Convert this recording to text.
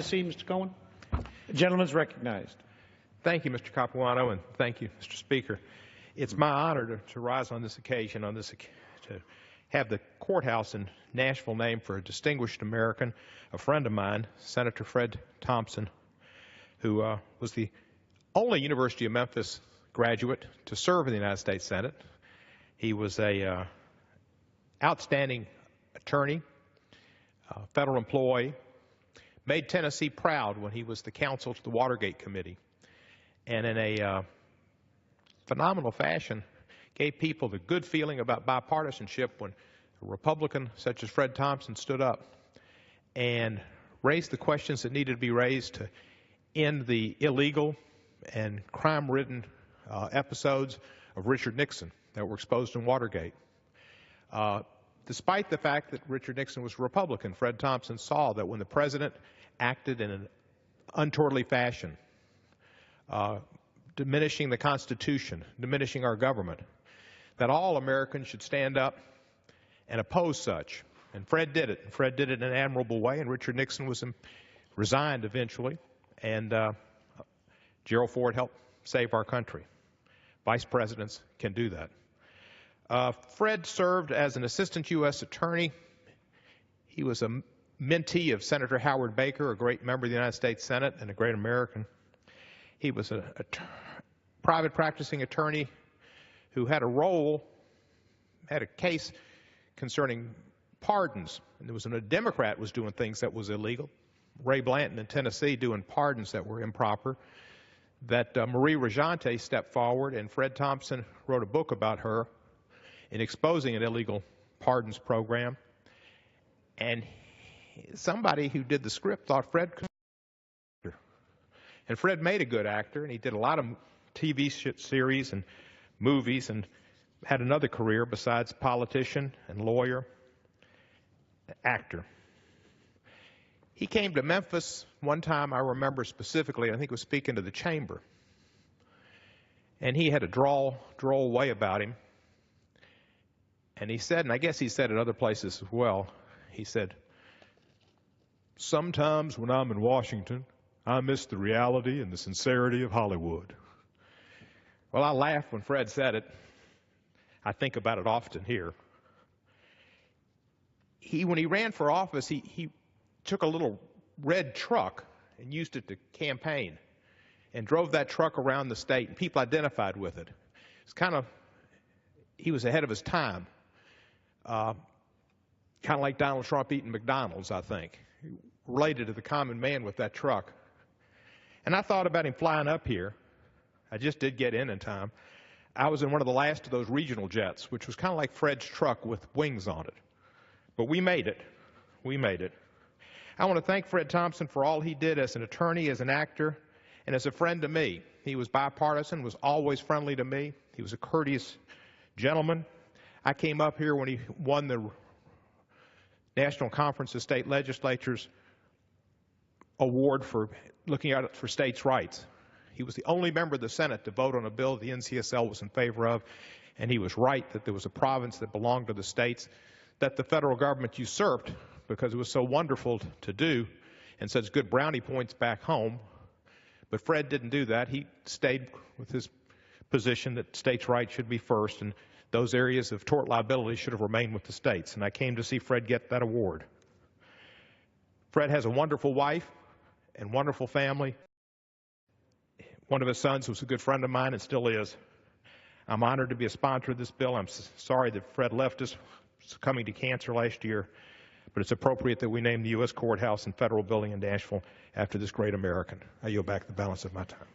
Mr. Cohen. The gentleman is recognized. Thank you, Mr. Capuano, and thank you, Mr. Speaker. It's my honor to rise on this occasion, to have the courthouse in Nashville named for a distinguished American, a friend of mine, Senator Fred Thompson, who was the only University of Memphis graduate to serve in the United States Senate. He was a outstanding attorney, federal employee, made Tennessee proud when he was the counsel to the Watergate Committee, and in a phenomenal fashion gave people the good feeling about bipartisanship when a Republican such as Fred Thompson stood up and raised the questions that needed to be raised to end the illegal and crime-ridden episodes of Richard Nixon that were exposed in Watergate. Despite the fact that Richard Nixon was a Republican, Fred Thompson saw that when the president acted in an untowardly fashion, diminishing the Constitution, diminishing our government, that all Americans should stand up and oppose such. And Fred did it. Fred did it in an admirable way, and Richard Nixon resigned eventually, and Gerald Ford helped save our country. Vice presidents can do that. Fred served as an assistant U.S. attorney. He was a mentee of Senator Howard Baker, a great member of the United States Senate and a great American. He was a private practicing attorney who had a case concerning pardons. And there was a Democrat was doing things that was illegal. Ray Blanton in Tennessee doing pardons that were improper. That Marie Regente stepped forward, and Fred Thompson wrote a book about her in exposing an illegal pardons program. And somebody who did the script thought Fred could be an actor. And Fred made a good actor, and he did a lot of TV series and movies and had another career besides politician and lawyer, actor. He came to Memphis one time, I remember specifically, I think he was speaking to the chamber. And he had a droll way about him. And he said, and I guess he said it other places as well, he said, "Sometimes when I'm in Washington, I miss the reality and the sincerity of Hollywood." Well, I laughed when Fred said it. I think about it often here. When he ran for office, he took a little red truck and used it to campaign and drove that truck around the state, and people identified with it. It's he was ahead of his time. Kind of like Donald Trump eating McDonald's, I think. He related to the common man with that truck. And I thought about him flying up here. I just did get in time. I was in one of the last of those regional jets, which was kind of like Fred's truck with wings on it. But we made it. We made it. I want to thank Fred Thompson for all he did as an attorney, as an actor, and as a friend to me. He was bipartisan, was always friendly to me. He was a courteous gentleman. I came up here when he won the National Conference of State Legislatures award for looking out for states' rights. He was the only member of the Senate to vote on a bill the NCSL was in favor of, and he was right that there was a province that belonged to the states that the federal government usurped because it was so wonderful to do and such good brownie points back home. But Fred didn't do that. He stayed with his position that states' rights should be first, and those areas of tort liability should have remained with the states. And I came to see Fred get that award. Fred has a wonderful wife and wonderful family. One of his sons was a good friend of mine and still is. I'm honored to be a sponsor of this bill. I'm sorry that Fred left us succumbing to cancer last year, but it's appropriate that we name the U.S. Courthouse and Federal Building in Nashville after this great American. I yield back the balance of my time.